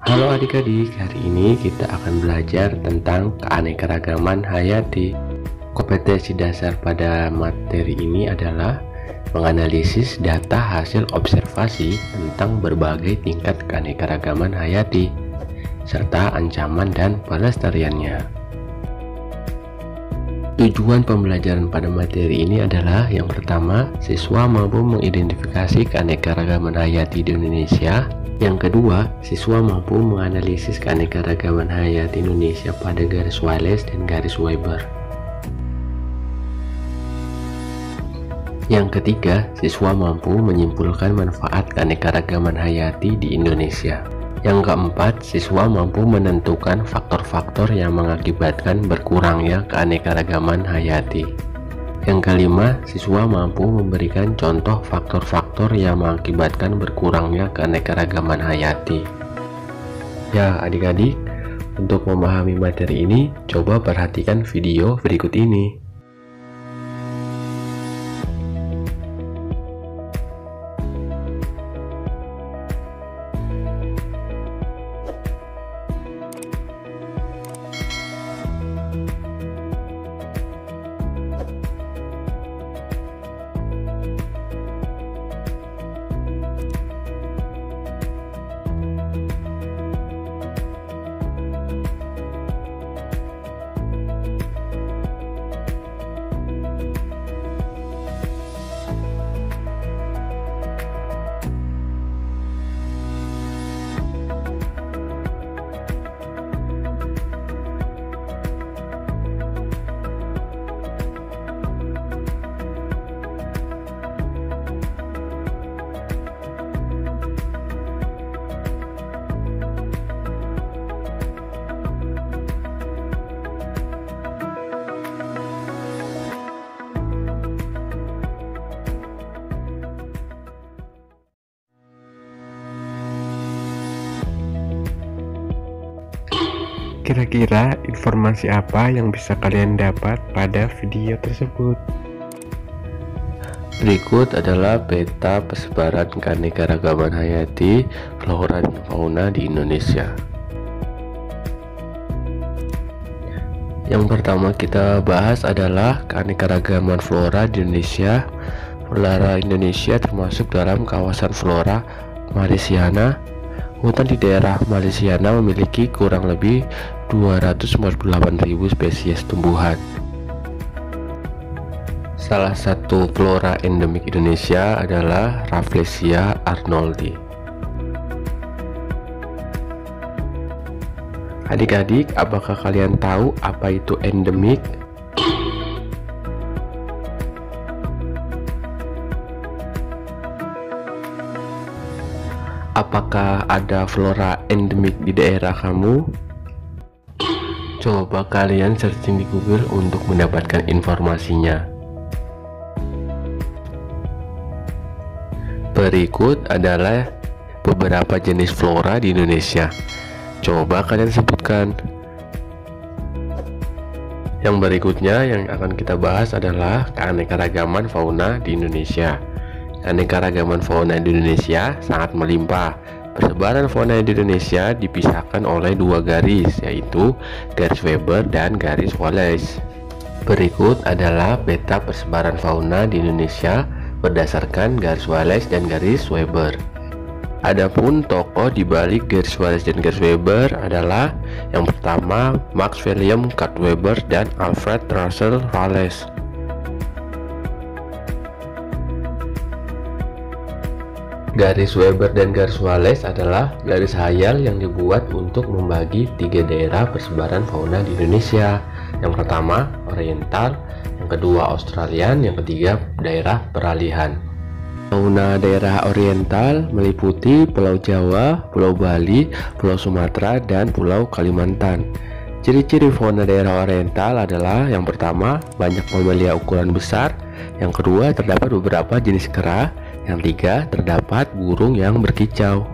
Halo adik-adik, hari ini kita akan belajar tentang keanekaragaman hayati. Kompetensi dasar pada materi ini adalah menganalisis data hasil observasi tentang berbagai tingkat keanekaragaman hayati, serta ancaman dan pelestariannya. Tujuan pembelajaran pada materi ini adalah yang pertama, siswa mampu mengidentifikasi keanekaragaman hayati di Indonesia. Yang kedua, siswa mampu menganalisis keanekaragaman hayati Indonesia pada garis Wallace dan garis Weber. Yang ketiga, siswa mampu menyimpulkan manfaat keanekaragaman hayati di Indonesia. Yang keempat, siswa mampu menentukan faktor-faktor yang mengakibatkan berkurangnya keanekaragaman hayati. Yang kelima, siswa mampu memberikan contoh faktor-faktor yang mengakibatkan berkurangnya keanekaragaman hayati. Ya, adik-adik, untuk memahami materi ini, coba perhatikan video berikut ini. Kira-kira informasi apa yang bisa kalian dapat pada video tersebut? Berikut adalah peta persebaran keanekaragaman hayati, flora dan fauna di Indonesia. Yang pertama kita bahas adalah keanekaragaman flora di Indonesia. Flora Indonesia termasuk dalam kawasan flora Marisiana. Hutan di daerah Marisiana memiliki kurang lebih 248.000 spesies tumbuhan. Salah satu flora endemik Indonesia adalah Rafflesia arnoldi. Adik-adik, apakah kalian tahu apa itu endemik? Apakah ada flora endemik di daerah kamu? Coba kalian searching di Google untuk mendapatkan informasinya. Berikut adalah beberapa jenis flora di Indonesia. Coba kalian sebutkan. Yang berikutnya yang akan kita bahas adalah keanekaragaman fauna di Indonesia. Keanekaragaman fauna di Indonesia sangat melimpah. Persebaran fauna di Indonesia dipisahkan oleh dua garis, yaitu garis Weber dan garis Wallace. Berikut adalah peta persebaran fauna di Indonesia berdasarkan garis Wallace dan garis Weber. Adapun tokoh di balik garis Wallace dan garis Weber adalah yang pertama Max William Kurt Weber dan Alfred Russel Wallace. Garis Weber dan garis Wallace adalah garis hayal yang dibuat untuk membagi tiga daerah persebaran fauna di Indonesia. Yang pertama Oriental, yang kedua Australian, yang ketiga daerah peralihan. Fauna daerah Oriental meliputi Pulau Jawa, Pulau Bali, Pulau Sumatera, dan Pulau Kalimantan. Ciri-ciri fauna daerah Oriental adalah yang pertama banyak mamalia ukuran besar, yang kedua terdapat beberapa jenis kera, yang tiga, terdapat burung yang berkicau.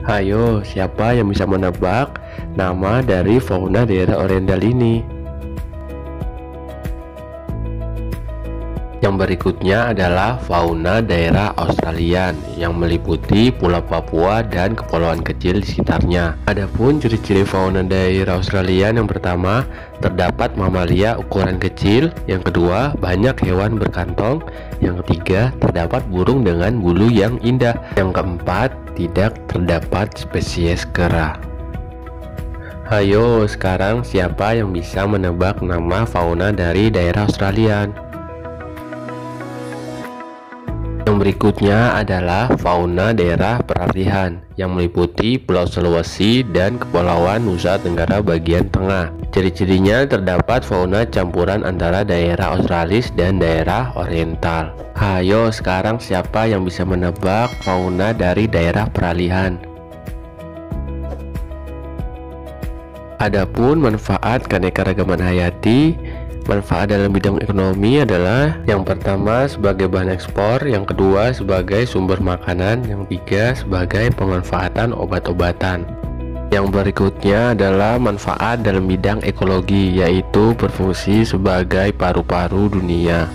Hayo, siapa yang bisa menebak nama dari fauna daerah Oriental ini? Yang berikutnya adalah fauna daerah Australian yang meliputi Pulau Papua dan kepulauan kecil di sekitarnya. Adapun ciri-ciri fauna daerah Australian, yang pertama, terdapat mamalia ukuran kecil. Yang kedua, banyak hewan berkantong. Yang ketiga, terdapat burung dengan bulu yang indah. Yang keempat, tidak terdapat spesies kera. Ayo, sekarang siapa yang bisa menebak nama fauna dari daerah Australian? Yang berikutnya adalah fauna daerah peralihan yang meliputi Pulau Sulawesi dan Kepulauan Nusa Tenggara bagian tengah. Ciri-cirinya terdapat fauna campuran antara daerah Australis dan daerah Oriental. Ayo, sekarang siapa yang bisa menebak fauna dari daerah peralihan? Adapun manfaat keanekaragaman hayati. Manfaat dalam bidang ekonomi adalah yang pertama sebagai bahan ekspor, yang kedua sebagai sumber makanan, yang ketiga sebagai pemanfaatan obat-obatan. Yang berikutnya adalah manfaat dalam bidang ekologi, yaitu berfungsi sebagai paru-paru dunia.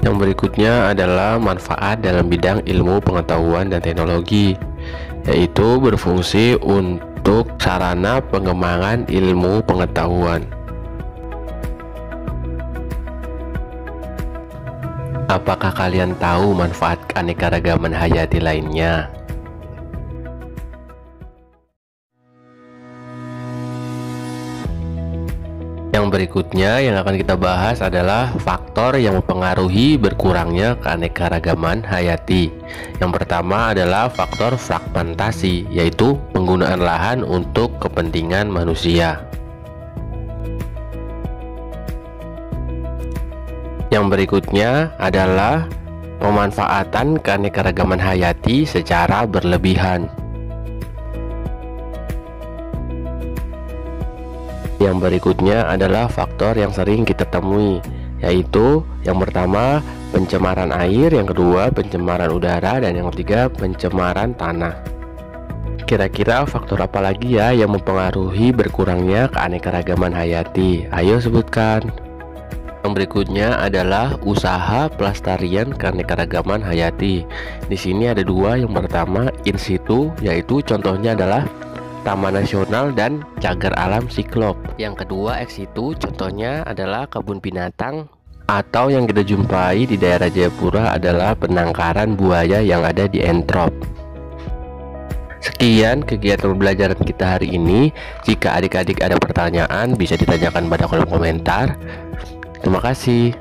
Yang berikutnya adalah manfaat dalam bidang ilmu pengetahuan dan teknologi, yaitu berfungsi untuk sarana pengembangan ilmu pengetahuan. Apakah kalian tahu manfaat keanekaragaman hayati lainnya? Yang berikutnya yang akan kita bahas adalah faktor yang mempengaruhi berkurangnya keanekaragaman hayati. Yang pertama adalah faktor fragmentasi, yaitu penggunaan lahan untuk kepentingan manusia. Yang berikutnya adalah pemanfaatan keanekaragaman hayati secara berlebihan. Yang berikutnya adalah faktor yang sering kita temui, yaitu yang pertama pencemaran air, yang kedua pencemaran udara, dan yang ketiga pencemaran tanah. Kira-kira faktor apa lagi ya yang mempengaruhi berkurangnya keanekaragaman hayati? Ayo sebutkan. Yang berikutnya adalah usaha pelestarian keanekaragaman hayati. Di sini ada dua. Yang pertama in situ, yaitu contohnya adalah Taman Nasional dan Cagar Alam Siklop. Yang kedua ex situ, contohnya adalah kebun binatang, atau yang kita jumpai di daerah Jayapura adalah penangkaran buaya yang ada di Entrop. Sekian kegiatan pembelajaran kita hari ini. Jika adik-adik ada pertanyaan bisa ditanyakan pada kolom komentar. Terima kasih.